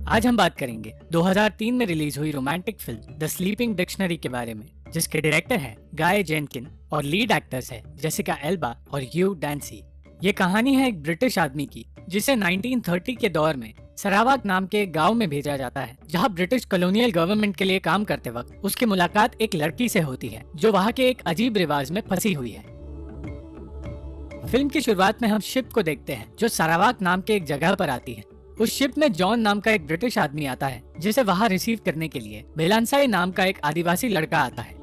आज हम बात करेंगे 2003 में रिलीज हुई romantic film the sleeping dictionary के बारे में, जिसके डायरेक्टर हैं गाय जेनकिन और लीड एक्टर्स हैं जेसिका एल्बा और ह्यू डैंसी। ये कहानी है एक ब्रिटिश आदमी की जिसे 1930 के दौर में सरावाक नाम के एक गांव में भेजा जाता है, जहां ब्रिटिश कॉलोनियल गवर्नमेंट के लिए काम करते वक्त उसकी मुलाकात एक लड़की से होती है जो वहां के एक अजीब रिवाज में फंसी हुई है। फिल्म की शुरुआत में हम शिप को देखते हैं जो सरावाक नाम के एक जगह पर आती है। उस शिप में जॉन नाम का एक ब्रिटिश आदमी आता है जिसे वहां रिसीव करने के लिए बेलानसाई नाम का एक आदिवासी लड़का आता है।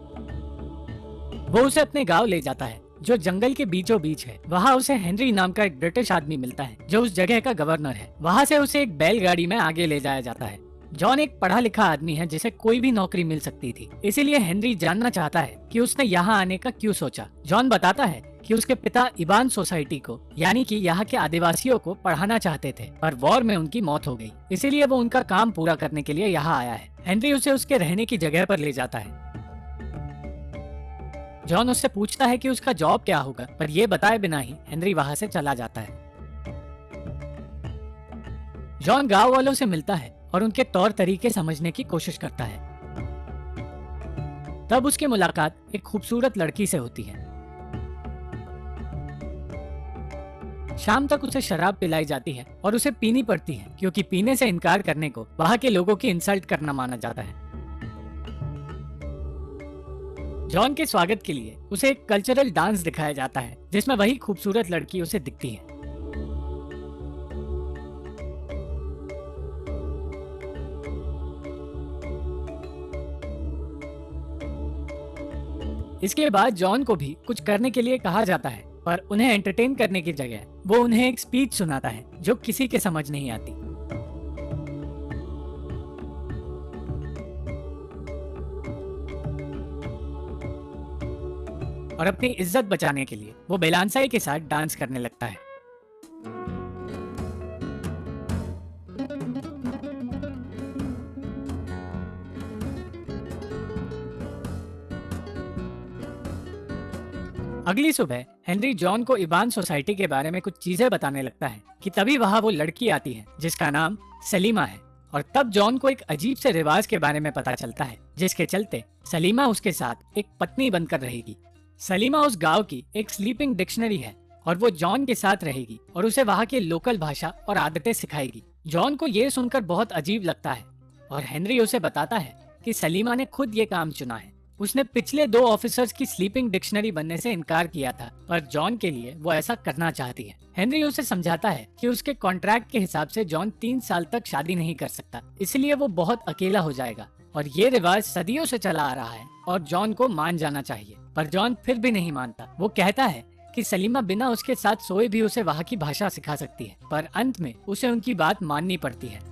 वो उसे अपने गांव ले जाता है जो जंगल के बीचों बीच है। वहाँ उसे हेनरी नाम का एक ब्रिटिश आदमी मिलता है जो उस जगह का गवर्नर है। वहाँ से उसे एक बैलगाड़ी में आगे ले जाया जाता है। जॉन एक पढ़ा लिखा आदमी है जिसे कोई भी नौकरी मिल सकती थी, इसीलिए हेनरी जानना चाहता है कि उसने यहाँ आने का क्यों सोचा। जॉन बताता है कि उसके पिता इबान सोसाइटी को यानी कि यहाँ के आदिवासियों को पढ़ाना चाहते थे, पर वॉर में उनकी मौत हो गई, इसीलिए वो उनका काम पूरा करने के लिए यहाँ आया है। हेनरी उसे उसके रहने की जगह पर ले जाता है। जॉन उससे पूछता है कि उसका जॉब क्या होगा, पर यह बताए बिना ही हेनरी वहां से चला जाता है। जॉन गांव वालों से मिलता है और उनके तौर तरीके समझने की कोशिश करता है। तब उसकी मुलाकात एक खूबसूरत लड़की से होती है। शाम तक उसे शराब पिलाई जाती है और उसे पीनी पड़ती है क्योंकि पीने से इनकार करने को वहां के लोगों की इंसल्ट करना माना जाता है। जॉन के स्वागत के लिए उसे एक कल्चरल डांस दिखाया जाता है जिसमें वही खूबसूरत लड़की उसे दिखती है। इसके बाद जॉन को भी कुछ करने के लिए कहा जाता है, पर उन्हें एंटरटेन करने की जगह वो उन्हें एक स्पीच सुनाता है जो किसी के समझ नहीं आती। और अपनी इज्जत बचाने के लिए वो बेलानसाई के साथ डांस करने लगता है। अगली सुबह हेनरी जॉन को इबान सोसाइटी के बारे में कुछ चीजें बताने लगता है कि तभी वहां वो लड़की आती है जिसका नाम सलीमा है। और तब जॉन को एक अजीब से रिवाज के बारे में पता चलता है जिसके चलते सलीमा उसके साथ एक पत्नी बनकर रहेगी। सलीमा उस गांव की एक स्लीपिंग डिक्शनरी है और वो जॉन के साथ रहेगी और उसे वहाँ की लोकल भाषा और आदतें सिखाएगी। जॉन को ये सुनकर बहुत अजीब लगता है और हेनरी उसे बताता है कि सलीमा ने खुद ये काम चुना है। उसने पिछले 2 ऑफिसर्स की स्लीपिंग डिक्शनरी बनने से इनकार किया था, पर जॉन के लिए वो ऐसा करना चाहती है। हेनरी उसे समझाता है कि उसके कॉन्ट्रैक्ट के हिसाब से जॉन 3 साल तक शादी नहीं कर सकता, इसलिए वो बहुत अकेला हो जाएगा और ये रिवाज सदियों से चला आ रहा है और जॉन को मान जाना चाहिए। पर जॉन फिर भी नहीं मानता। वो कहता है कि सलीमा बिना उसके साथ सोए भी उसे वहाँ की भाषा सिखा सकती है, पर अंत में उसे उनकी बात माननी पड़ती है।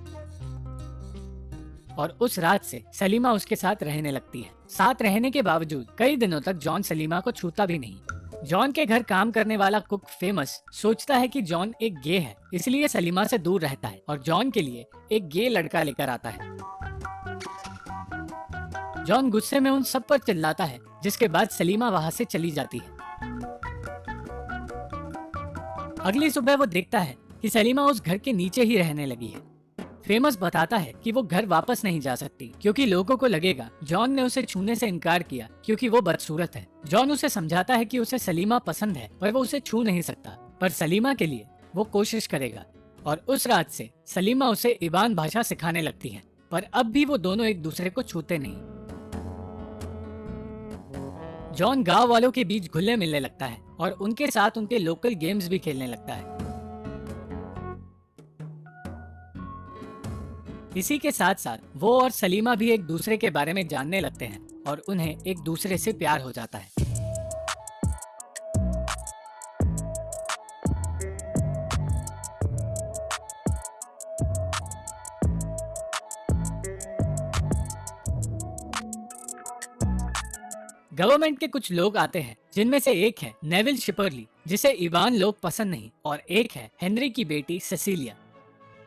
और उस रात से सलीमा उसके साथ रहने लगती है। साथ रहने के बावजूद कई दिनों तक जॉन सलीमा को छूता भी नहीं। जॉन के घर काम करने वाला कुक फेमस सोचता है कि जॉन एक गे है, इसलिए सलीमा से दूर रहता है और जॉन के लिए एक गे लड़का लेकर आता है। जॉन गुस्से में उन सब पर चिल्लाता है, जिसके बाद सलीमा वहाँ से चली जाती है। अगली सुबह वो देखता है कि सलीमा उस घर के नीचे ही रहने लगी है। फेमस बताता है कि वो घर वापस नहीं जा सकती क्योंकि लोगों को लगेगा जॉन ने उसे छूने से इनकार किया क्योंकि वो बदसूरत है। जॉन उसे समझाता है कि उसे सलीमा पसंद है पर वो उसे छू नहीं सकता, पर सलीमा के लिए वो कोशिश करेगा। और उस रात से सलीमा उसे इबान भाषा सिखाने लगती है, पर अब भी वो दोनों एक दूसरे को छूते नहीं। जॉन गांव वालों के बीच घुलने मिलने लगता है और उनके साथ उनके लोकल गेम्स भी खेलने लगता है। इसी के साथ साथ वो और सलीमा भी एक दूसरे के बारे में जानने लगते हैं और उन्हें एक दूसरे से प्यार हो जाता है। गवर्नमेंट के कुछ लोग आते हैं जिनमें से एक है नेविल शिपरली जिसे इबान लोग पसंद नहीं, और एक है हेनरी की बेटी सेसिलिया।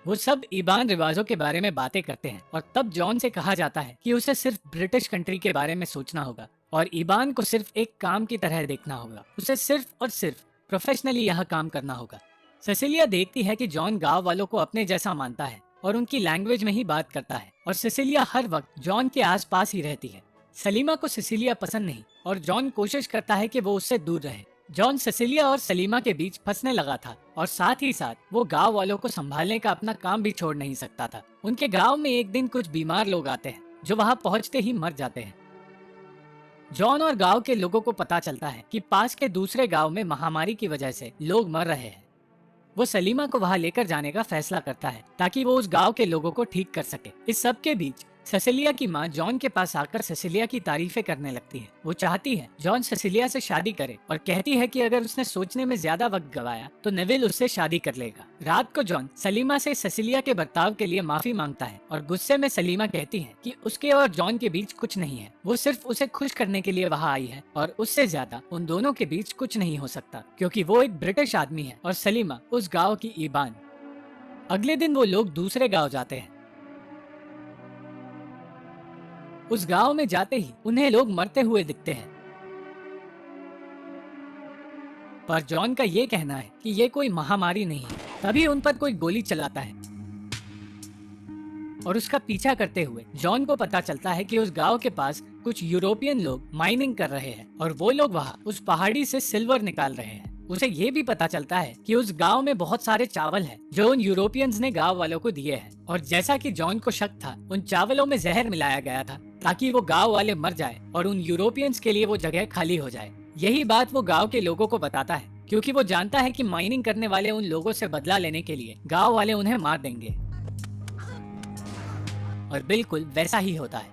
वो सब इबान रिवाजों के बारे में बातें करते हैं और तब जॉन से कहा जाता है कि उसे सिर्फ ब्रिटिश कंट्री के बारे में सोचना होगा और इबान को सिर्फ एक काम की तरह देखना होगा। उसे सिर्फ और सिर्फ प्रोफेशनली यहाँ काम करना होगा। सेसिलिया देखती है कि जॉन गांव वालों को अपने जैसा मानता है और उनकी लैंग्वेज में ही बात करता है और सिसिलिया हर वक्त जॉन के आसपास ही रहती है। सलीमा को सिसिलिया पसंद नहीं और जॉन कोशिश करता है कि वो उससे दूर रहे। जॉन सिसिलिया और सलीमा के बीच फंसने लगा था और साथ ही साथ वो गांव वालों को संभालने का अपना काम भी छोड़ नहीं सकता था। उनके गांव में एक दिन कुछ बीमार लोग आते हैं जो वहां पहुंचते ही मर जाते हैं। जॉन और गांव के लोगों को पता चलता है कि पास के दूसरे गांव में महामारी की वजह से लोग मर रहे हैं। वो सलीमा को वहां लेकर जाने का फैसला करता है ताकि वो उस गांव के लोगों को ठीक कर सके। इस सब के बीच सिसिलिया की माँ जॉन के पास आकर सिसिलिया की तारीफें करने लगती है। वो चाहती है जॉन सिसिलिया से शादी करे और कहती है कि अगर उसने सोचने में ज्यादा वक्त गवाया तो नेविल उससे शादी कर लेगा। रात को जॉन सलीमा से सिसिलिया के बर्ताव के लिए माफी मांगता है और गुस्से में सलीमा कहती है कि उसके और जॉन के बीच कुछ नहीं है, वो सिर्फ उसे खुश करने के लिए वहाँ आई है और उससे ज्यादा उन दोनों के बीच कुछ नहीं हो सकता क्योंकि वो एक ब्रिटिश आदमी है और सलीमा उस गाँव की ईबान। अगले दिन वो लोग दूसरे गाँव जाते हैं। उस गांव में जाते ही उन्हें लोग मरते हुए दिखते हैं, पर जॉन का ये कहना है कि ये कोई महामारी नहीं है। तभी उन पर कोई गोली चलाता है और उसका पीछा करते हुए जॉन को पता चलता है कि उस गांव के पास कुछ यूरोपियन लोग माइनिंग कर रहे हैं और वो लोग वहाँ उस पहाड़ी से सिल्वर निकाल रहे हैं। उसे ये भी पता चलता है कि उस गांव में बहुत सारे चावल हैं जो उन यूरोपियंस ने गांव वालों को दिए हैं और जैसा कि जॉन को शक था उन चावलों में जहर मिलाया गया था ताकि वो गांव वाले मर जाए और उन यूरोपियंस के लिए वो जगह खाली हो जाए। यही बात वो गांव के लोगों को बताता है क्योंकि वो जानता है कि माइनिंग करने वाले उन लोगों से बदला लेने के लिए गांव वाले उन्हें मार देंगे और बिल्कुल वैसा ही होता है।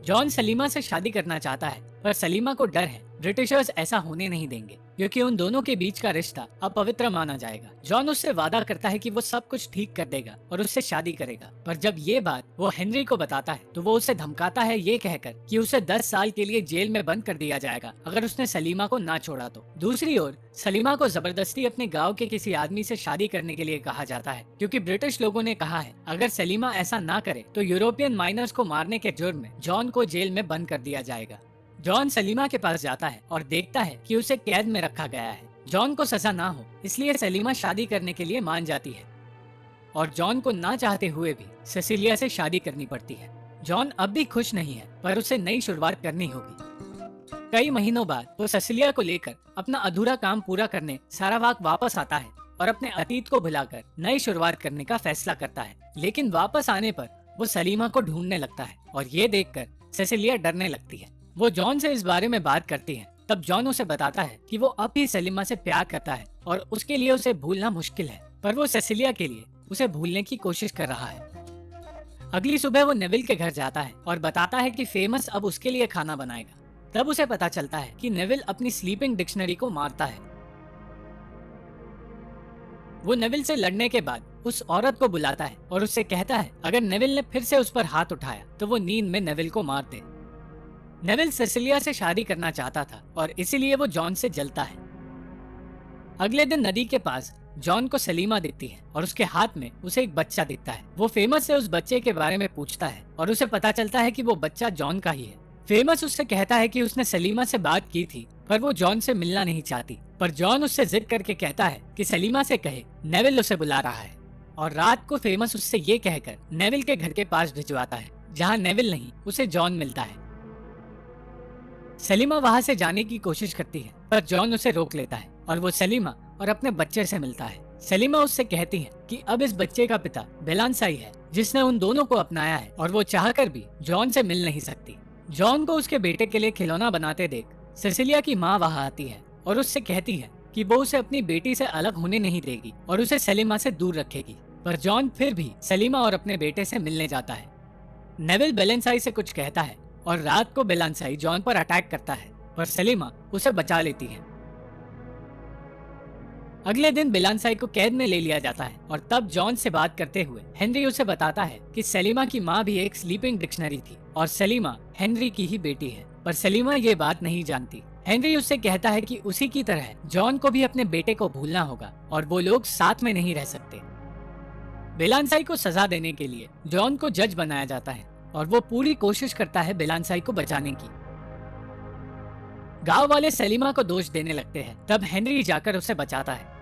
जॉन सलीमा से शादी करना चाहता है पर सलीमा को डर है ब्रिटिशर्स ऐसा होने नहीं देंगे क्योंकि उन दोनों के बीच का रिश्ता अपवित्र माना जाएगा। जॉन उससे वादा करता है कि वो सब कुछ ठीक कर देगा और उससे शादी करेगा, पर जब ये बात वो हेनरी को बताता है तो वो उसे धमकाता है ये कहकर कि उसे 10 साल के लिए जेल में बंद कर दिया जाएगा अगर उसने सलीमा को ना छोड़ा तो। दूसरी ओर सलीमा को जबरदस्ती अपने गाँव के किसी आदमी से शादी करने के लिए कहा जाता है क्योंकि ब्रिटिश लोगों ने कहा है अगर सलीमा ऐसा ना करे तो यूरोपियन माइनर्स को मारने के जुर्म में जॉन को जेल में बंद कर दिया जाएगा। जॉन सलीमा के पास जाता है और देखता है कि उसे कैद में रखा गया है। जॉन को सजा ना हो इसलिए सलीमा शादी करने के लिए मान जाती है और जॉन को ना चाहते हुए भी सिसिलिया से शादी करनी पड़ती है। जॉन अब भी खुश नहीं है पर उसे नई शुरुआत करनी होगी। कई महीनों बाद वो सिसिलिया को लेकर अपना अधूरा काम पूरा करने सारावाक वापस आता है और अपने अतीत को भुलाकर नई शुरुआत करने का फैसला करता है। लेकिन वापस आने पर वो सलीमा को ढूंढने लगता है और ये देखकर सिसिलिया डरने लगती है। वो जॉन से इस बारे में बात करती है। तब जॉन उसे बताता है कि वो अब भी सलीमा से प्यार करता है और उसके लिए उसे भूलना मुश्किल है, पर वो सिसिलिया के लिए उसे भूलने की कोशिश कर रहा है। अगली सुबह वो नेविल के घर जाता है और बताता है कि फेमस अब उसके लिए खाना बनाएगा। तब उसे पता चलता है कि नेविल अपनी स्लीपिंग डिक्शनरी को मारता है। वो नेविल से लड़ने के बाद उस औरत को बुलाता है और उससे कहता है अगर नेविल ने फिर से उस पर हाथ उठाया तो वो नींद में नेविल को मार दे। नेविल सिसिलिया से शादी करना चाहता था और इसीलिए वो जॉन से जलता है। अगले दिन नदी के पास जॉन को सलीमा दिखती है और उसके हाथ में उसे एक बच्चा दिखता है। वो फेमस से उस बच्चे के बारे में पूछता है और उसे पता चलता है कि वो बच्चा जॉन का ही है। फेमस उससे कहता है कि उसने सलीमा से बात की थी पर वो जॉन से मिलना नहीं चाहती, पर जॉन उससे जिद करके कहता है कि सलीमा से कहे नेविल उसे बुला रहा है और रात को फेमस उससे ये कहकर नेविल के घर के पास भिजवाता है जहाँ नेविल नहीं उसे जॉन मिलता है। सलीमा वहाँ से जाने की कोशिश करती है पर जॉन उसे रोक लेता है और वो सलीमा और अपने बच्चे से मिलता है। सलीमा उससे कहती है कि अब इस बच्चे का पिता बेलानसाई है जिसने उन दोनों को अपनाया है और वो चाहकर भी जॉन से मिल नहीं सकती। जॉन को उसके बेटे के लिए खिलौना बनाते देख सिसिलिया की माँ वहाँ आती है और उससे कहती है कि वो उसे अपनी बेटी से अलग होने नहीं देगी और उसे सलीमा से दूर रखेगी, पर जॉन फिर भी सलीमा और अपने बेटे से मिलने जाता है। नेविल बेलानसाई से कुछ कहता है और रात को बेलानसाई जॉन पर अटैक करता है पर सलीमा उसे बचा लेती है। अगले दिन बेलानसाई को कैद में ले लिया जाता है और तब जॉन से बात करते हुए हेनरी उसे बताता है कि सलीमा की माँ भी एक स्लीपिंग डिक्शनरी थी और सलीमा हेनरी की ही बेटी है, पर सलीमा ये बात नहीं जानती। हेनरी उससे कहता है कि उसी की तरह जॉन को भी अपने बेटे को भूलना होगा और वो लोग साथ में नहीं रह सकते। बेलानसाई को सजा देने के लिए जॉन को जज बनाया जाता है और वो पूरी कोशिश करता है बेलानसाई को बचाने की। गांव वाले सलीमा को दोष देने लगते हैं, तब हेनरी जाकर उसे बचाता है।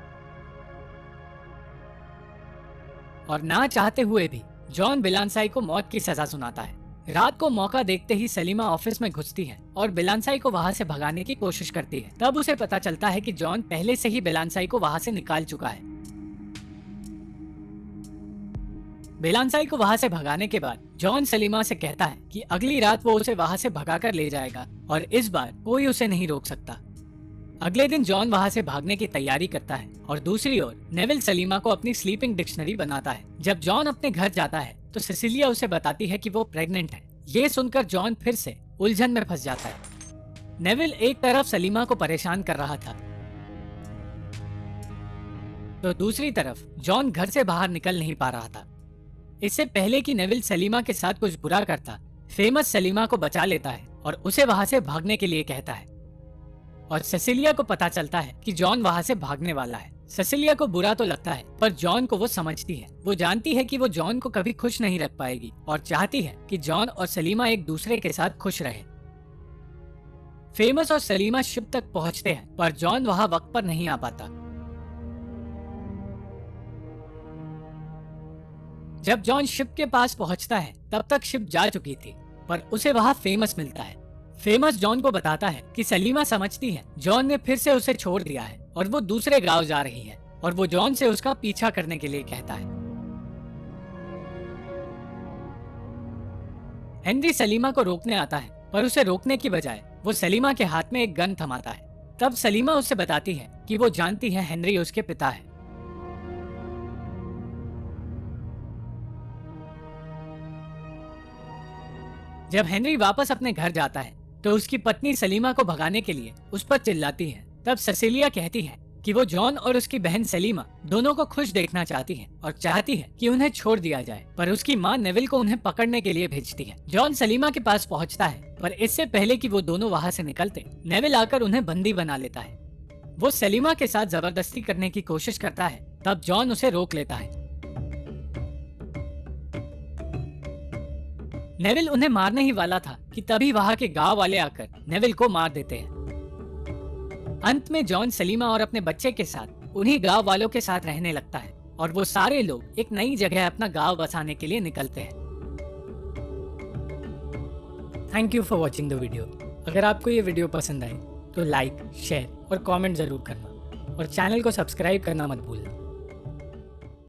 और ना चाहते हुए भी जॉन बिलानसाई को मौत की सजा सुनाता है। रात को मौका देखते ही सलीमा ऑफिस में घुसती है और बिलानसाई को वहाँ से भगाने की कोशिश करती है। तब उसे पता चलता है कि जॉन पहले से ही बिलानसाई को वहाँ से निकाल चुका है। बिलानसाई को वहाँ से भगाने के बाद जॉन सलीमा से कहता है कि अगली रात वो उसे वहाँ से भगाकर ले जाएगा और इस बार कोई उसे नहीं रोक सकता। अगले दिन जॉन वहाँ से भागने की तैयारी करता है और दूसरी ओर नेविल सलीमा को अपनी स्लीपिंग डिक्शनरी बनाता है। जब जॉन अपने घर जाता है तो सिसिलिया उसे बताती है कि वो प्रेग्नेंट है। ये सुनकर जॉन फिर से उलझन में फंस जाता है। नेविल एक तरफ सलीमा को परेशान कर रहा था तो दूसरी तरफ जॉन घर से बाहर निकल नहीं पा रहा था। इससे पहले कि नेविल सलीमा के साथ कुछ बुरा करता, फेमस सलीमा को बचा लेता है और उसे वहाँ से भागने के लिए कहता है और सिसिलिया को पता चलता है कि जॉन वहाँ से भागने वाला है। सिसिलिया को बुरा तो लगता है पर जॉन को वो समझती है। वो जानती है कि वो जॉन को कभी खुश नहीं रख पाएगी और चाहती है कि जॉन और सलीमा एक दूसरे के साथ खुश रहे। फेमस और सलीमा शिप तक पहुँचते हैं पर जॉन वहाँ वक्त पर नहीं आ पाता। जब जॉन शिप के पास पहुंचता है तब तक शिप जा चुकी थी पर उसे वहां फेमस मिलता है। फेमस जॉन को बताता है कि सलीमा समझती है जॉन ने फिर से उसे छोड़ दिया है और वो दूसरे गांव जा रही है और वो जॉन से उसका पीछा करने के लिए कहता है। हेनरी सलीमा को रोकने आता है पर उसे रोकने की बजाय वो सलीमा के हाथ में एक गन थमाता है। तब सलीमा उससे बताती है कि वो जानती है हेनरी उसके पिता है। जब हेनरी वापस अपने घर जाता है तो उसकी पत्नी सलीमा को भगाने के लिए उस पर चिल्लाती है। तब सिसिलिया कहती है कि वो जॉन और उसकी बहन सलीमा दोनों को खुश देखना चाहती है और चाहती है कि उन्हें छोड़ दिया जाए, पर उसकी माँ नेविल को उन्हें पकड़ने के लिए भेजती है। जॉन सलीमा के पास पहुँचता है पर इससे पहले कि वो दोनों वहाँ से निकलते, नेविल आकर उन्हें बंदी बना लेता है। वो सलीमा के साथ जबरदस्ती करने की कोशिश करता है तब जॉन उसे रोक लेता है। नेविल उन्हें मारने ही वाला था कि तभी वहाँ के गांव वाले आकर नेविल को मार देते हैं। अंत में जॉन सलीमा और अपने बच्चे के साथ उन्हीं गांव वालों के साथ रहने लगता है और वो सारे लोग एक नई जगह अपना गांव बसाने के लिए निकलते हैं। Thank you for watching the video. अगर आपको ये वीडियो पसंद आए तो लाइक, शेयर और कमेंट जरूर करना और चैनल को सब्सक्राइब करना मत भूलना।